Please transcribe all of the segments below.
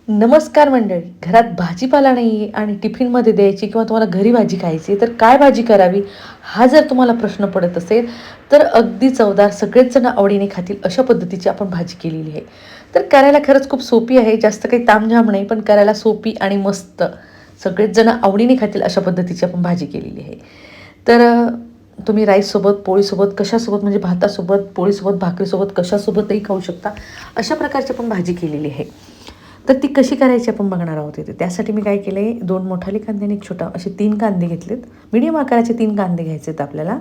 नमस्कार मंडळी. घरात भाजीपाला नाही आहे आणि टिफिनमध्ये द्यायची किंवा तुम्हाला घरी भाजी खायची आहे, तर काय भाजी करावी? हा जर तुम्हाला प्रश्न पडत असेल, तर अगदी चवदार सगळेच जण आवडीने खातील अशा पद्धतीची आपण भाजी केलेली आहे. तर करायला खरंच खूप सोपी आहे. जास्त काही तामझाम नाही, पण करायला सोपी आणि मस्त. सगळेच जण आवडीने खातील अशा पद्धतीची आपण भाजी केलेली आहे. तर तुम्ही राईससोबत, पोळीसोबत, कशासोबत म्हणजे भातासोबत, पोळीसोबत, भाकरीसोबत कशासोबतही खाऊ शकता. अशा प्रकारची आपण भाजी केलेली आहे. तर ती कशी करायची आपण बघणार आहोत इथे. त्यासाठी मी काय केलं आहे, 2 मोठाले कांदे आणि 1 छोटा असे 3 कांदे घेतलेत. मीडियम आकाराचे 3 कांदे घ्यायचे आहेत आपल्याला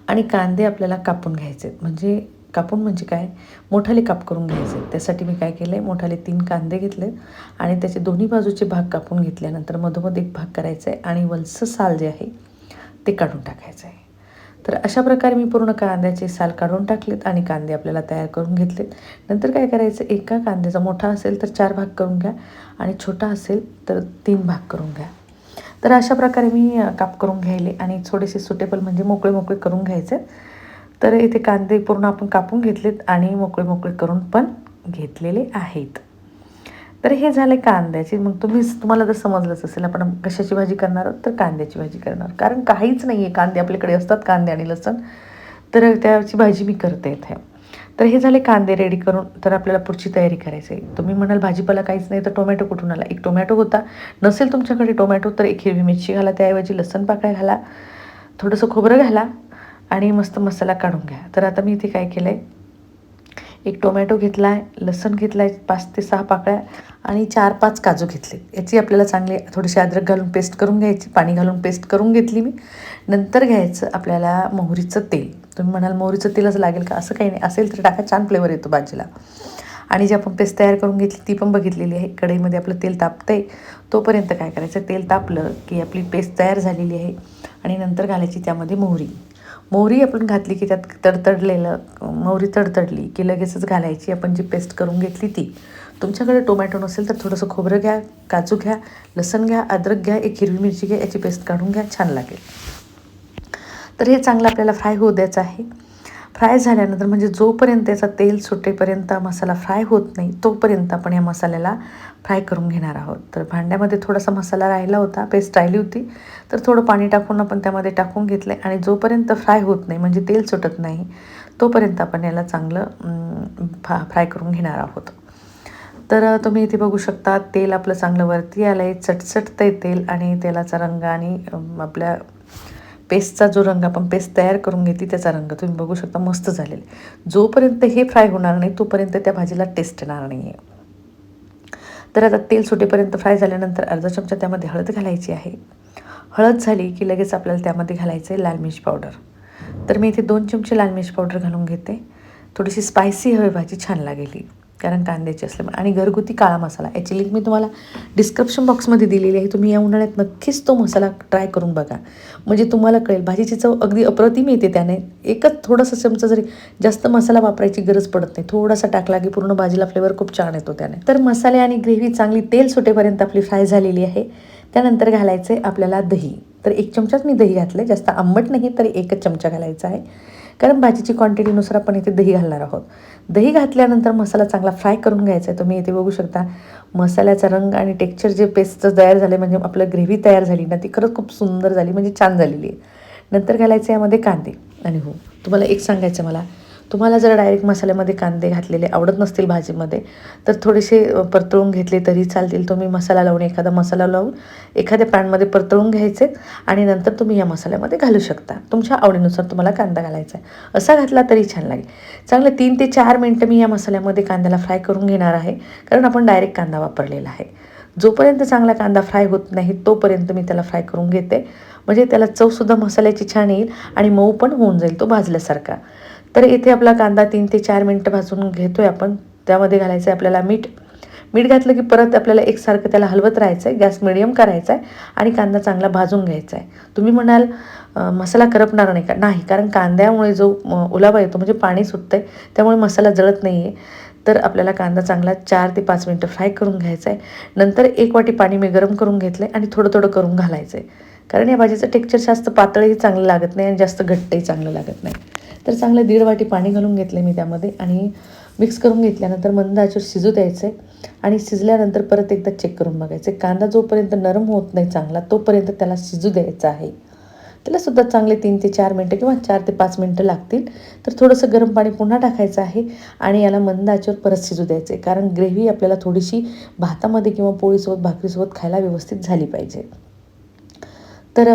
आणि कांदे आपल्याला कापून घ्यायचे आहेत. म्हणजे कापून म्हणजे काय, मोठाले काप करून घ्यायचे आहेत. त्यासाठी मी काय केलं आहे, मोठाले 3 कांदे घेतले आणि त्याचे दोन्ही बाजूचे भाग कापून घेतल्यानंतर मधोमध एक भाग करायचा आहे आणि वरचं साल जे आहे ते काढून टाकायचं आहे. तर अशा प्रकारे मी पूर्ण कांद्याचे साल काढून टाकलेत आणि कांदे आपल्याला तयार करून घेतलेत. नंतर काय करायचं, एका कांद्याचा मोठा असेल तर 4 भाग करून घ्या आणि छोटा असेल तर 3 भाग करून घ्या. तर अशा प्रकारे मी काप करून घ्यायले आणि थोडेसे सुटेबल म्हणजे मोकळे मोकळे करून घ्यायचे. तर इथे कांदे पूर्ण आपण कापून घेतलेत आणि मोकळे मोकळे करून पण घेतलेले आहेत. तर हे झाले कांद्याची. मग तुम्हाला जर समजलंच असेल आपण कशाची भाजी करणार आहोत, तर कांद्याची भाजी करणार. कारण काहीच नाही आहे, कांदे आपल्याकडे असतात, कांदे आणि लसूण. तर त्याची भाजी मी करते इथे. तर हे झाले कांदे रेडी करून. तर आपल्याला पुढची तयारी करायची आहे. तुम्ही म्हणाल भाजीपाला काहीच नाही तर टोमॅटो कुठून आला? एक टोमॅटो होता. नसेल तुमच्याकडे टोमॅटो तर एक हिरवी मिरची घाला, त्याऐवजी लसूण पाकळ्या घाला, थोडंसं खोबरं घाला आणि मस्त मसाला काढून घ्या. तर आता मी इथे काय केलं आहे, एक टोमॅटो घेतला आहे, लसूण घेतला आहे 5 ते 6 पाकळ्या आणि 4-5 काजू घेतले. याची आपल्याला चांगली थोडीशी अद्रक घालून पेस्ट करून घ्यायची, पाणी घालून पेस्ट करून घेतली मी. नंतर घ्यायचं आपल्याला मोहरीचं तेल. तुम्ही म्हणाल मोहरीचं तेलच लागेल का? असं काही नाही, असेल तर टाका, छान फ्लेवर येतो भाजीला. आणि जी आपण पेस्ट तयार करून घेतली ती पण बघितलेली आहे. कढईमध्ये आपलं तेल तापतंय तोपर्यंत काय करायचं, तेल तापलं की आपली पेस्ट तयार झालेली आहे आणि नंतर घालायची त्यामध्ये मोहरी. मोहरी आपण घातली की त्यात मोहरी तडतडली की लगेचच घालायची आपण जी पेस्ट करून घेतली ती. तुमच्याकडे टोमॅटो नसेल तर थोडंसं खोबरं घ्या, काजू घ्या, लसूण घ्या, अद्रक घ्या, एक हिरवी मिरची घ्या, याची पेस्ट काढून घ्या, छान लागेल. तर हे चांगलं आपल्याला फ्राय होऊ द्यायचं आहे. फ्राय झाल्यानंतर म्हणजे जोपर्यंत त्याचा तेल सुटेपर्यंत मसाला फ्राय होत नाही तोपर्यंत आपण या मसाल्याला फ्राय करून घेणार आहोत. तर भांड्यामध्ये थोडासा मसाला राहिला होता, पेस्ट राहिली होती, तर थोडं पाणी टाकून आपण त्यामध्ये टाकून घेतलं आहे आणि जोपर्यंत फ्राय होत नाही म्हणजे तेल सुटत नाही तोपर्यंत आपण याला चांगलं फ्राय करून घेणार आहोत. तर तुम्ही इथे बघू शकता तेल आपलं चांगलं वरती आलं आहे, चटचटतं आहे तेल आणि तेलाचा रंग आणि आपल्या पेस्टचा जो रंग आपण पेस्ट तयार करून घेतली त्याचा रंग तुम्ही बघू शकता मस्त झालेला आहे. जोपर्यंत हे फ्राय होणार नाही तोपर्यंत त्या भाजीला टेस्ट येणार नाही आहे. तर आता तेल सुटेपर्यंत फ्राय झाल्यानंतर अर्धा चमचा त्यामध्ये हळद घालायची आहे. हळद झाली की लगेच आपल्याला त्यामध्ये घालायचं आहे लाल मिर्च पावडर. तर मी इथे 2 चमचे लाल मिर्च पावडर घालून घेते. थोडीशी स्पायसी हवी भाजी, छान लागेल ही, कारण कांद्याची असल्यामुळे. आणि घरगुती काळा मसाला, याची लिंक मी तुम्हाला डिस्क्रिप्शन बॉक्समध्ये दिलेली आहे. तुम्ही या उन्हाळ्यात नक्कीच तो मसाला ट्राय करून बघा, म्हणजे तुम्हाला कळेल भाजीची चव अगदी अप्रतिम येते त्याने. एकच थोडासा चमचा, जरी जास्त मसाला वापरायची गरज पडत नाही, थोडासा टाकला की पूर्ण भाजीला फ्लेवर खूप छान येतो त्याने. तर मसाले आणि ग्रेव्ही चांगली तेल सुटेपर्यंत आपली फ्राय झालेली आहे. त्यानंतर घालायचं आहे आपल्याला दही. तर 1 चमचाच मी दही घातलं, जास्त आंबट नाही तरी 1च चमचा घालायचा आहे, कारण भाजीची क्वांटिटीनुसार आपण इथे दही घालणार आहोत. दही घातल्यानंतर मसाला चांगला फ्राय करून घ्यायचा आहे. तुम्ही इथे बघू शकता मसाल्याचा रंग आणि टेक्स्चर जे पेस्टचं तयार झालं, म्हणजे आपलं ग्रेव्ही तयार झाली ना, ती खरंच खूप सुंदर झाली, म्हणजे छान झालेली आहे. नंतर घालायचं यामध्ये कांदे. आणि हो, तुम्हाला एक सांगायचं मला, तुम्हाला जर डायरेक्ट मसाल्यामध्ये कांदे घातलेले आवडत नसतील भाजीमध्ये, तर थोडेसे परतवून घेतले तरी चालतील. तुम्ही एखादा मसाला लावून एखाद्या पॅनमध्ये परतवून घ्यायचे आणि नंतर तुम्ही या मसाल्यामध्ये घालू शकता. तुमच्या आवडीनुसार तुम्हाला कांदा घालायचा आहे, असा घातला तरी छान लागेल. चांगलं 3 ते 4 मिनटं मी या मसाल्यामध्ये कांद्याला फ्राय करून घेणार आहे, कारण आपण डायरेक्ट कांदा वापरलेला आहे. जोपर्यंत चांगला कांदा फ्राय होत नाही तोपर्यंत मी त्याला फ्राय करून घेते, म्हणजे त्याला चवसुद्धा मसाल्याची छान येईल आणि मऊ पण होऊन जाईल तो भाजल्यासारखा. तर इथे आपला कांदा 3 ते 4 मिनटं भाजून घेतो आहे आपण. त्यामध्ये घालायचं आहे आपल्याला मीठ. मीठ घातलं की परत आपल्याला एकसारखं त्याला हलवत राहायचं आहे, गॅस मिडियम करायचा आहे आणि कांदा चांगला भाजून घ्यायचा आहे. तुम्ही म्हणाल मसाला करपणार नाही का? नाही, कारण कांद्यामुळे जो ओलावा येतो म्हणजे पाणी सुटतं आहे, त्यामुळे मसाला जळत नाही आहे. तर आपल्याला कांदा चांगला 4 ते 5 मिनटं फ्राय करून घ्यायचा आहे. नंतर 1 वाटी पाणी मी गरम करून घेतलं आहे आणि थोडं थोडं करून घालायचं आहे, कारण या भाजीचं टेक्स्चर जास्त पातळही चांगलं लागत नाही आणि जास्त घट्टही चांगलं लागत नाही. तर चांगलं 1.5 वाटी पाणी घालून घेतलं मी त्यामध्ये आणि मिक्स करून घेतल्यानंतर मंद आचेवर शिजू द्यायचं आहे आणि शिजल्यानंतर परत एकदा चेक करून बघायचं आहे. कांदा जोपर्यंत नरम होत नाही चांगला तोपर्यंत त्याला शिजू द्यायचं आहे. त्यालासुद्धा चांगले 3 ते 4 मिनटं किंवा 4 ते 5 मिनटं लागतील. तर थोडंसं गरम पाणी पुन्हा टाकायचं आहे आणि याला मंद आचेवर परत शिजू द्यायचं आहे, कारण ग्रेव्ही आपल्याला थोडीशी भातामध्ये किंवा पोळीसोबत भाकरीसोबत खायला व्यवस्थित झाली पाहिजे. तर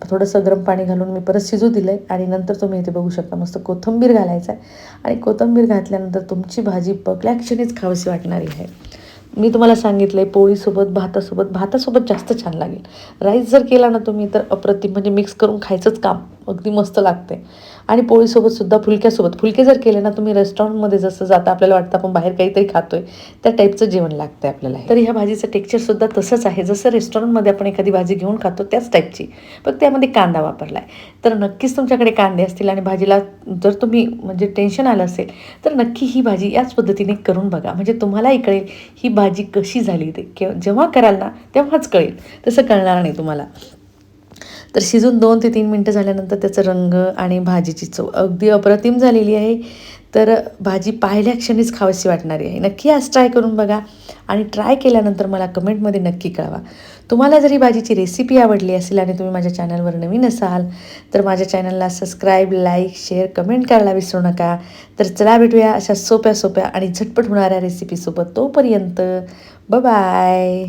थोडंसं गरम पाणी घालून मी परत शिजू दिलं आहे आणि नंतर तुम्ही इथे बघू शकता मस्त कोथिंबीर घालायचा आहे आणि कोथिंबीर घातल्यानंतर तुमची भाजी बघल्या क्षणीच खावीशी वाटणारी आहे. मी तुम्हाला सांगितलं आहे पोळीसोबत भातासोबत जास्त छान लागेल. राईस जर केला ना तुम्ही तर अप्रतिम, म्हणजे मिक्स करून खायचंच काम, अगदी मस्त लागते. आणि पोळीसोबतसुद्धा फुलके जर केले ना तुम्ही रेस्टॉरंटमध्ये जसं जाता आपल्याला वाटतं आपण बाहेर काहीतरी खातोय त्या टाईपचं जेवण लागतं आहे आपल्याला. तर ह्या भाजीचं टेक्स्चरसुद्धा तसंच आहे जसं रेस्टॉरंटमध्ये आपण एखादी भाजी घेऊन खातो त्याच टाईपची, फक्त त्यामध्ये कांदा वापरला आहे. तर नक्कीच तुमच्याकडे कांदे असतील आणि भाजीला जर तुम्ही म्हणजे टेन्शन आलं असेल तर नक्की ही भाजी याच पद्धतीने करून बघा, म्हणजे तुम्हालाही कळेल ही भाजी कशी झाली ते. जेव्हा कराल ना तेव्हाच कळेल, तसं कळणार नाही तुम्हाला. तर शिजून 2 ते 3 मिनटं झाल्यानंतर त्याचा रंग आणि भाजीची चव अगदी अप्रतिम झालेली आहे. तर भाजी पाहिल्या क्षणीच खावीशी वाटणारी आहे. नक्की आज ट्राय करून बघा आणि ट्राय केल्यानंतर मला कमेंटमध्ये नक्की कळवा. तुम्हाला जर ही भाजीची रेसिपी आवडली असेल आणि तुम्ही माझ्या चॅनलवर नवीन असाल तर माझ्या चॅनलला सबस्क्राईब, लाईक, शेअर, कमेंट करायला विसरू नका. तर चला भेटूया अशा सोप्या आणि झटपट होणाऱ्या रेसिपीसोबत. तोपर्यंत बाय.